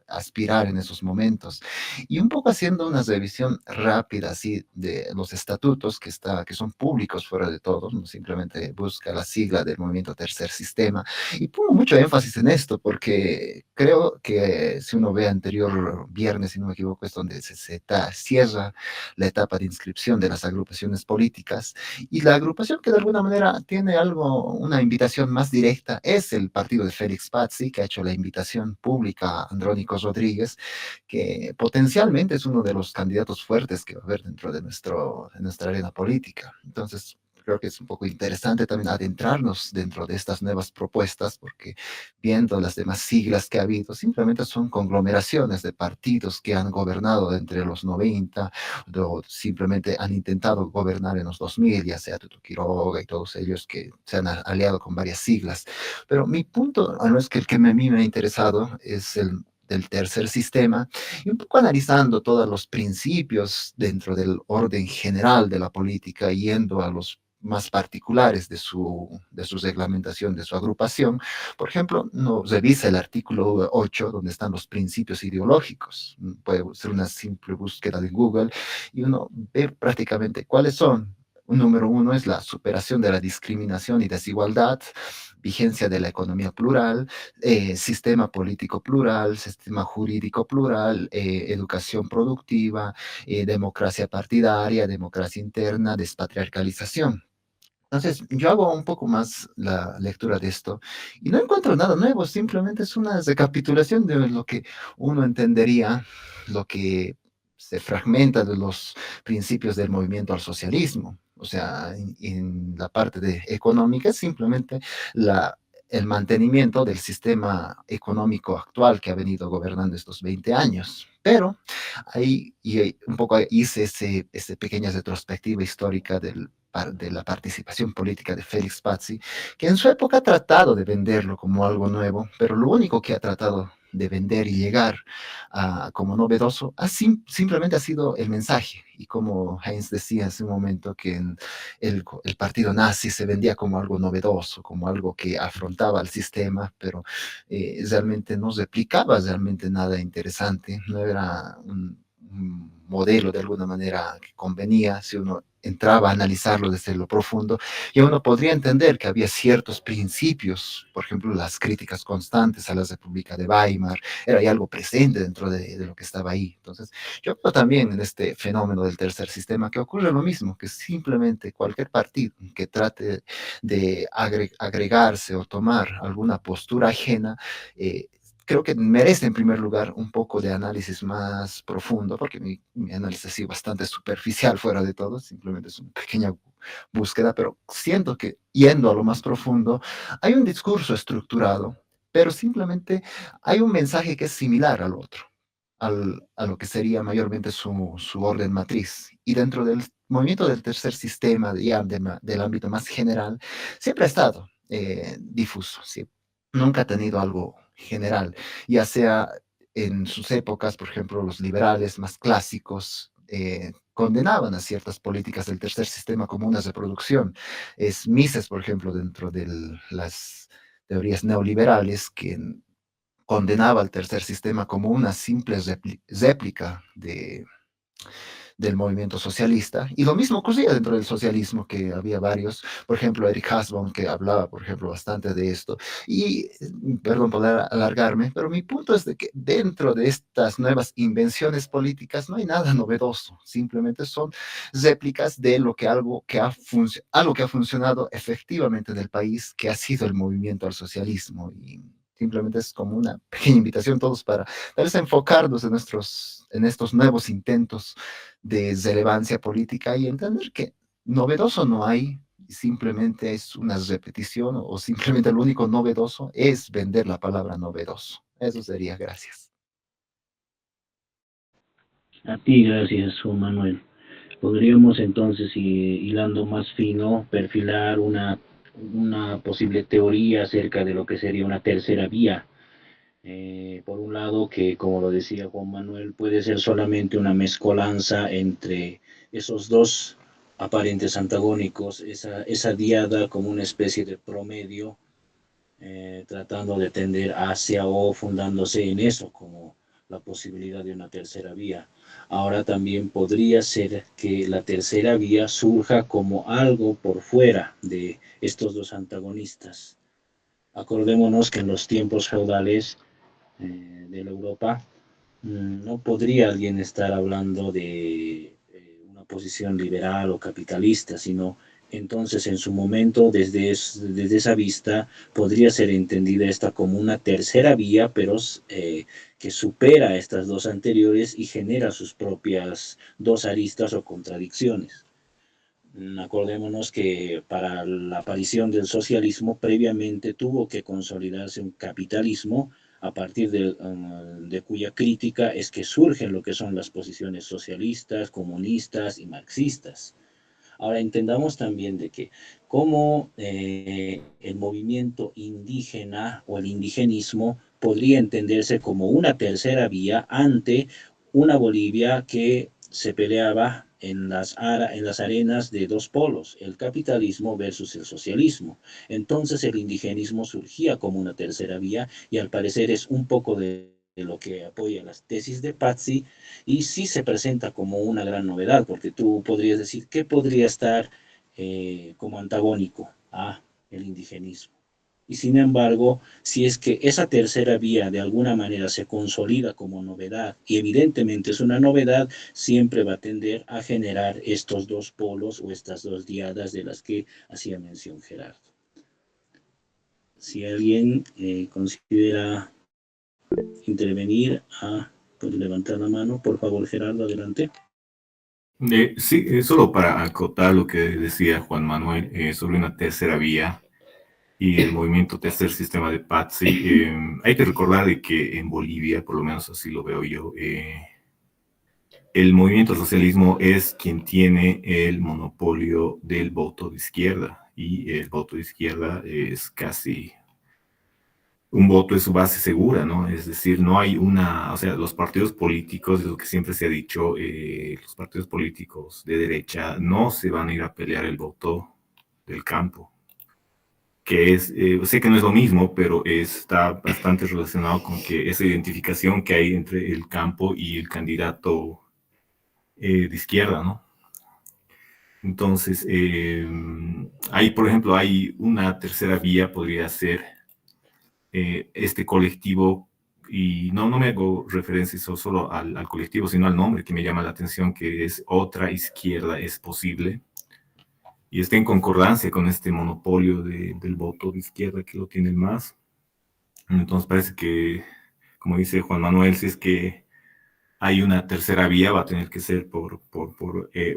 aspirar en esos momentos. Y un poco haciendo una revisión rápida así de los estatutos que son públicos fuera de todo, no simplemente busca la sigla del movimiento Tercer Sistema. Y pongo mucho énfasis en esto porque creo que si uno ve anterior viernes, si no me equivoco, es donde cierra la etapa de inscripción de las agrupaciones políticas. Y la agrupación que de alguna manera tiene algo, una invitación más directa, es el partido de Félix Pazzi, que ha hecho la invitación pública a Andrónico Rodríguez, que potencialmente es uno de los candidatos fuertes que va a haber dentro de nuestra arena política. Entonces, creo que es un poco interesante también adentrarnos dentro de estas nuevas propuestas, porque viendo las demás siglas que ha habido, simplemente son conglomeraciones de partidos que han gobernado entre los 90 o simplemente han intentado gobernar en los 2000, ya sea Tuto Quiroga y todos ellos que se han aliado con varias siglas. Pero mi punto, no es que el que a mí me ha interesado, es el del tercer sistema, y un poco analizando todos los principios dentro del orden general de la política, yendo a los más particulares de su reglamentación, de su agrupación. Por ejemplo, nos revisa el artículo 8, donde están los principios ideológicos. Puede ser una simple búsqueda de Google y uno ve prácticamente cuáles son. Un número uno es la superación de la discriminación y desigualdad, vigencia de la economía plural, sistema político plural, sistema jurídico plural, educación productiva, democracia partidaria, democracia interna, despatriarcalización. Entonces, yo hago un poco más la lectura de esto y no encuentro nada nuevo, simplemente es una recapitulación de lo que uno entendería, lo que se fragmenta de los principios del movimiento al socialismo. O sea, en la parte económica es simplemente la, el mantenimiento del sistema económico actual que ha venido gobernando estos 20 años. Pero ahí, un poco hice ese pequeña retrospectiva histórica de la participación política de Félix Pazzi, que en su época ha tratado de venderlo como algo nuevo, pero lo único que ha tratado de vender y llegar como novedoso simplemente ha sido el mensaje. Y como Heinz decía hace un momento, que el partido nazi se vendía como algo novedoso, como algo que afrontaba al sistema, pero realmente no replicaba realmente nada interesante, no era un modelo de alguna manera que convenía si uno entraba a analizarlo desde lo profundo, y uno podría entender que había ciertos principios, por ejemplo, las críticas constantes a la República de Weimar, era ya algo presente dentro de lo que estaba ahí. Entonces, yo creo también en este fenómeno del tercer sistema que ocurre lo mismo, que simplemente cualquier partido que trate de agregarse o tomar alguna postura ajena, creo que merece en primer lugar un poco de análisis más profundo, porque mi análisis ha sido bastante superficial fuera de todo, simplemente es una pequeña búsqueda, pero siento que yendo a lo más profundo, hay un discurso estructurado, pero simplemente hay un mensaje que es similar al otro, a lo que sería mayormente su orden matriz. Y dentro del movimiento del tercer sistema, ya del ámbito más general, siempre ha estado difuso, ¿sí? Nunca ha tenido algo general, ya sea en sus épocas, por ejemplo, los liberales más clásicos condenaban a ciertas políticas del tercer sistema como una reproducción. Es Mises, por ejemplo, dentro de las teorías neoliberales, que condenaba al tercer sistema como una simple réplica del movimiento socialista. Y lo mismo ocurría dentro del socialismo, que había varios, por ejemplo, Eric Hobsbawm, que hablaba, por ejemplo, bastante de esto. Y, perdón por alargarme, pero mi punto es de que dentro de estas nuevas invenciones políticas no hay nada novedoso, simplemente son réplicas de algo que ha funcionado efectivamente en el país, que ha sido el movimiento al socialismo. Y simplemente es como una pequeña invitación a todos para tal vez enfocarnos en estos nuevos intentos de relevancia política y entender que novedoso no hay, simplemente es una repetición o simplemente lo único novedoso es vender la palabra novedoso. Eso sería, gracias. A ti, gracias, Juan Manuel. Podríamos entonces, hilando más fino, perfilar una posible teoría acerca de lo que sería una tercera vía. Por un lado, que como lo decía Juan Manuel, puede ser solamente una mezcolanza entre esos dos aparentes antagónicos, esa diada como una especie de promedio tratando de tender hacia o fundándose en eso como la posibilidad de una tercera vía. Ahora también podría ser que la tercera vía surja como algo por fuera de estos dos antagonistas. Acordémonos que en los tiempos feudales de la Europa no podría alguien estar hablando de una posición liberal o capitalista, sino entonces en su momento, desde esa vista, podría ser entendida esta como una tercera vía, pero que supera estas dos anteriores y genera sus propias dos aristas o contradicciones. Acordémonos que para la aparición del socialismo previamente tuvo que consolidarse un capitalismo a partir de cuya crítica es que surgen lo que son las posiciones socialistas, comunistas y marxistas. Ahora entendamos también de que cómo el movimiento indígena o el indigenismo podría entenderse como una tercera vía ante una Bolivia que se peleaba en las arenas de dos polos, el capitalismo versus el socialismo. Entonces el indigenismo surgía como una tercera vía y al parecer es un poco de lo que apoya las tesis de Pazzi y sí se presenta como una gran novedad, porque tú podrías decir, ¿qué podría estar como antagónico a el indigenismo? Y sin embargo, si es que esa tercera vía de alguna manera se consolida como novedad, y evidentemente es una novedad, siempre va a tender a generar estos dos polos o estas dos diadas de las que hacía mención Gerardo. Si alguien considera intervenir, puede levantar la mano. Por favor, Gerardo, adelante. Sí, solo para acotar lo que decía Juan Manuel sobre una tercera vía y el movimiento Tercer Sistema de Pazzi, hay que recordar de que en Bolivia, por lo menos así lo veo yo, el movimiento socialismo es quien tiene el monopolio del voto de izquierda y el voto de izquierda es casi un voto de su base segura, ¿no? Es decir, no hay una, o sea, los partidos políticos, es lo que siempre se ha dicho, los partidos políticos de derecha no se van a ir a pelear el voto del campo, que es, sé que no es lo mismo, pero está bastante relacionado con que esa identificación que hay entre el campo y el candidato de izquierda, ¿no? Entonces, hay, por ejemplo, hay una tercera vía, podría ser este colectivo, y no me hago referencia solo al colectivo, sino al nombre que me llama la atención, que es Otra Izquierda es Posible, y está en concordancia con este monopolio del voto de izquierda que lo tiene el MAS. Entonces parece que, como dice Juan Manuel, si es que hay una tercera vía, va a tener que ser por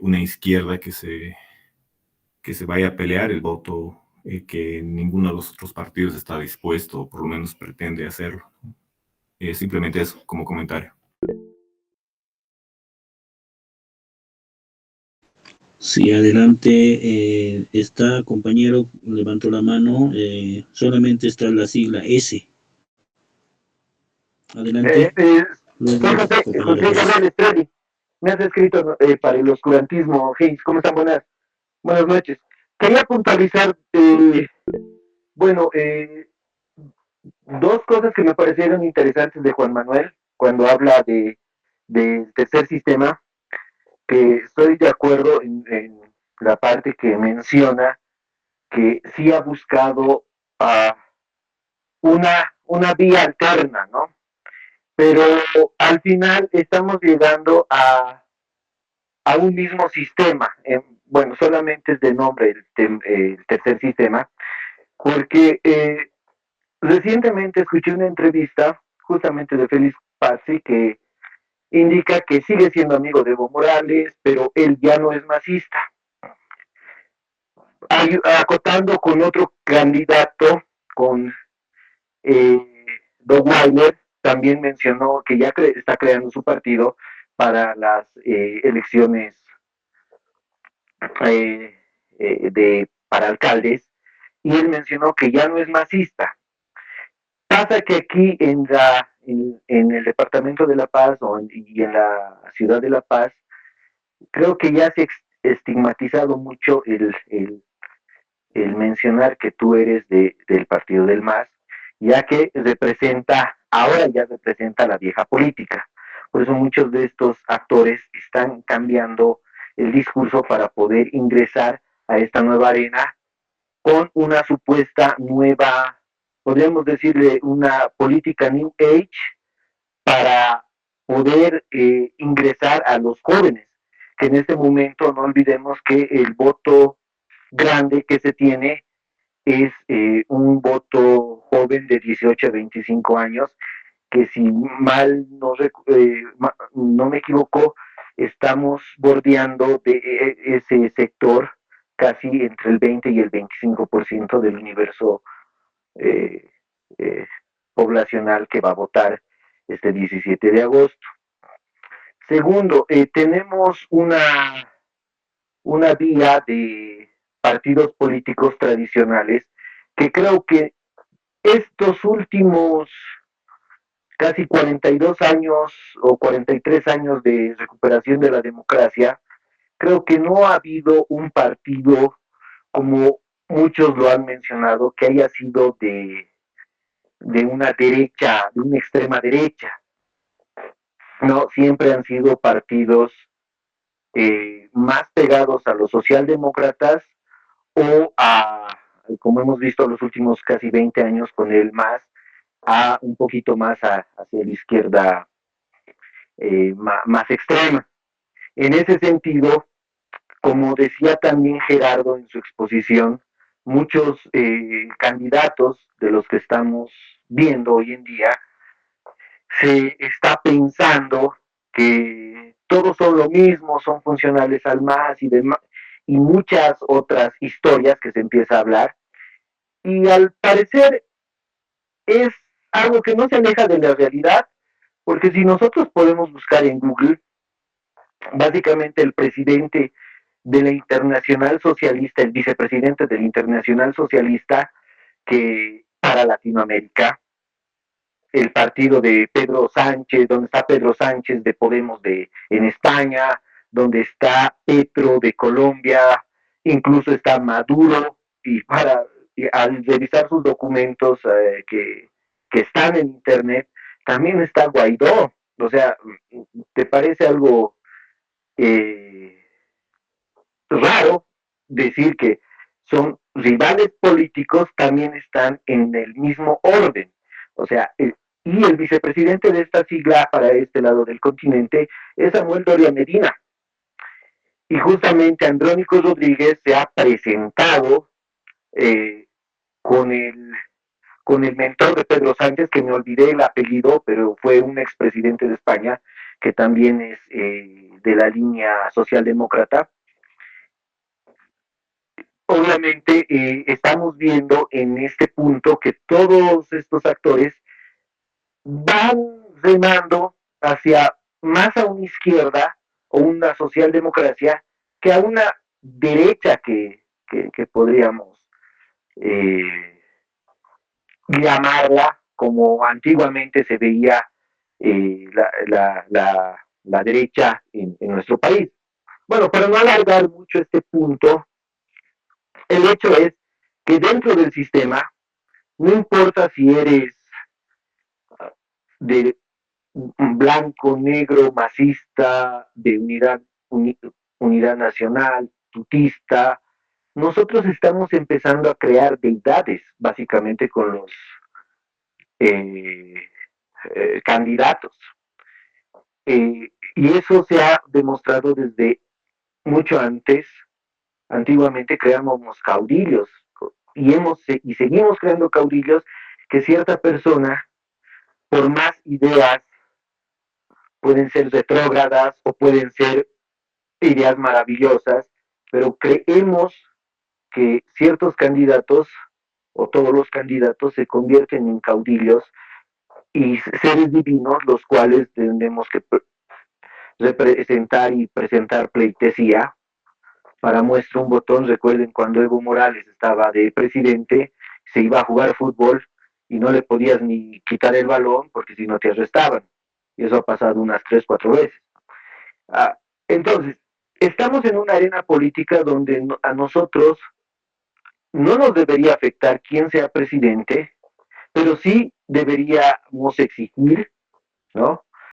una izquierda que se vaya a pelear el voto que ninguno de los otros partidos está dispuesto, o por lo menos pretende hacerlo. Simplemente eso, como comentario. Sí, adelante. Está, compañero, levanto la mano. Solamente está la sigla S. Eh, Adelante. eh, soy Luego, compañero José Jesús. Gabriel Estrelli. Me has escrito para el oscurantismo. Hayes, ¿cómo están? Buenas noches. Quería puntualizar, bueno, dos cosas que me parecieron interesantes de Juan Manuel cuando habla de tercer sistema, que estoy de acuerdo en la parte que menciona que sí ha buscado uh, una vía alterna, ¿no? Pero al final estamos llegando a un mismo sistema. Bueno, solamente es de nombre el tercer sistema, porque recientemente escuché una entrevista justamente de Félix Pazzi que indica que sigue siendo amigo de Evo Morales, pero él ya no es masista. Acotando con otro candidato, con Doug Weiler, también mencionó que ya está creando su partido para las elecciones para alcaldes, y él mencionó que ya no es masista. Pasa que aquí en el departamento de La Paz y en la ciudad de La Paz, creo que ya se ha estigmatizado mucho el mencionar que tú eres del partido del MAS, ya que ahora ya representa la vieja política. Por eso muchos de estos actores están cambiando el discurso para poder ingresar a esta nueva arena con una supuesta nueva, podríamos decirle, una política New Age para poder ingresar a los jóvenes, que en este momento no olvidemos que el voto grande que se tiene es un voto joven de 18 a 25 años, que si mal no me equivoco, estamos bordeando de ese sector casi entre el 20 y el 25% del universo eh, eh, poblacional que va a votar este 17 de agosto. Segundo, tenemos una vía de partidos políticos tradicionales que creo que estos últimos casi 42 años o 43 años de recuperación de la democracia, creo que no ha habido un partido, como muchos lo han mencionado, que haya sido de una derecha, de una extrema derecha. No, siempre han sido partidos más pegados a los socialdemócratas o como hemos visto los últimos casi 20 años con el MAS, a un poquito más hacia la izquierda más extrema. En ese sentido, como decía también Gerardo en su exposición, muchos candidatos de los que estamos viendo hoy en día, se está pensando que todos son lo mismo, son funcionales al MAS y demás, y muchas otras historias que se empieza a hablar. Y al parecer es algo que no se aleja de la realidad, porque si nosotros podemos buscar en Google, básicamente el presidente de la Internacional Socialista, el vicepresidente de la Internacional Socialista, que para Latinoamérica, el partido de Pedro Sánchez, donde está Pedro Sánchez de Podemos en España, donde está Petro de Colombia, incluso está Maduro, y al revisar sus documentos que están en internet, también está Guaidó. O sea, ¿te parece algo raro decir que son rivales políticos, también están en el mismo orden? O sea, y el vicepresidente de esta sigla para este lado del continente es Samuel Doria Medina. Y justamente Andrónico Rodríguez se ha presentado con el mentor de Pedro Sánchez, que me olvidé el apellido, pero fue un expresidente de España, que también es de la línea socialdemócrata. Obviamente estamos viendo en este punto que todos estos actores van remando hacia más a una izquierda o una socialdemocracia que a una derecha que podríamos llamarla como antiguamente se veía la derecha en nuestro país. Bueno, para no alargar mucho este punto, el hecho es que dentro del sistema, no importa si eres de blanco, negro, masista, de unidad nacional, tutista, nosotros estamos empezando a crear deidades, básicamente con los candidatos. Y eso se ha demostrado desde mucho antes. Antiguamente creábamos caudillos y seguimos creando caudillos que cierta persona, por más ideas, pueden ser retrógradas o pueden ser ideas maravillosas, pero creemos que ciertos candidatos o todos los candidatos se convierten en caudillos y seres divinos, los cuales tenemos que representar y presentar pleitesía. Para muestra un botón, recuerden cuando Evo Morales estaba de presidente, se iba a jugar fútbol y no le podías ni quitar el balón porque si no te arrestaban. Y eso ha pasado unas 3, 4 veces. Entonces, estamos en una arena política donde a nosotros no nos debería afectar quién sea presidente, pero sí deberíamos exigir, ¿no?